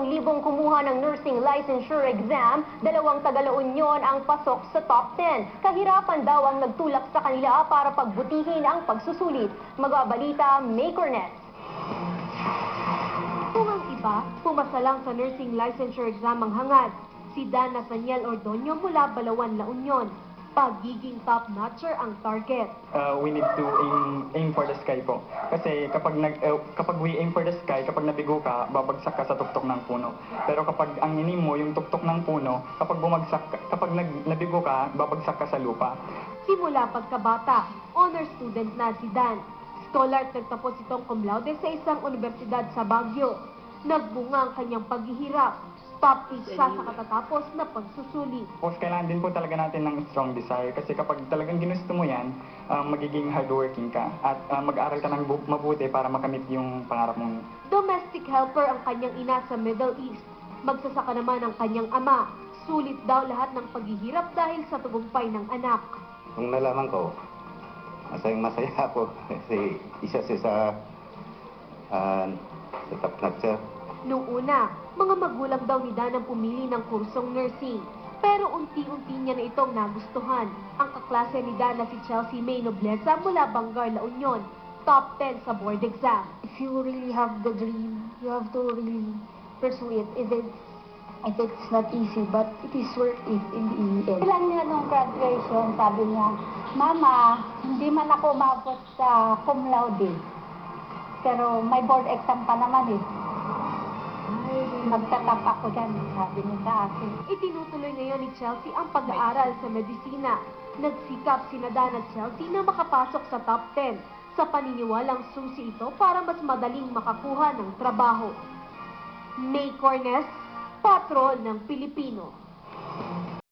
Libong kumuha ng nursing licensure exam, 2 taga-La Union ang pasok sa top 10. Kahirapan daw ang nagtulak sa kanila para pagbutihin ang pagsusulit. Magbabalita, May Cornet. Kung ang iba, pumasa lang sa nursing licensure exam ang hangad. Si Dan Nathaniel Ordonio mula Balawan, La Union. Pagiging top-notcher ang target. We need to aim for the sky po. Kasi kapag we aim for the sky, kapag nabigo ka, babagsak ka sa tuktok ng puno. Pero kapag ang inim mo yung tuktok ng puno, kapag nabigo ka, babagsak ka sa lupa. Simula pagkabata, honor student na si Dan. Scholar at nagtapos itong cum laude sa isang universidad sa Baguio. Nagbunga ang kanyang paghihirap. Top 8 siya sa katatapos na pagsusulit. Kailangan din po talaga natin ng strong desire kasi kapag talagang ginusto mo yan, magiging hardworking ka at mag-aaral ka ng mabuti para makamit yung pangarap mo. Domestic helper ang kanyang ina sa Middle East. Magsasaka naman ang kanyang ama. Sulit daw lahat ng paghihirap dahil sa tagumpay ng anak. Nung nalaman ko, masayang-masaya ako kasi isa siya sa top-notcher. Noong una, mga magulang daw ni Dan ang pumili ng kursong nursing. Pero unti-unti niya na itong nagustuhan. Ang kaklase ni Dan na si Chelsea May Nobleza mula Bangar, La Union. Top 10 sa board exam. If you really have the dream, you have to really pursue it. If it's not easy, but it is worth it in the end. Ilan niya nung graduation, sabi niya, Mama, hindi man ako umabot sa cum laude. Pero may board exam pa naman eh. Magtatap ako dyan, sabi niya sa akin. Itinutuloy ngayon ni Chelsea ang pag-aaral sa medisina. Nagsikap sina Dan at Chelsea na makapasok sa top 10. Sa paniniwalang susi ito para mas madaling makakuha ng trabaho. May Cornet, Patrol ng Pilipino.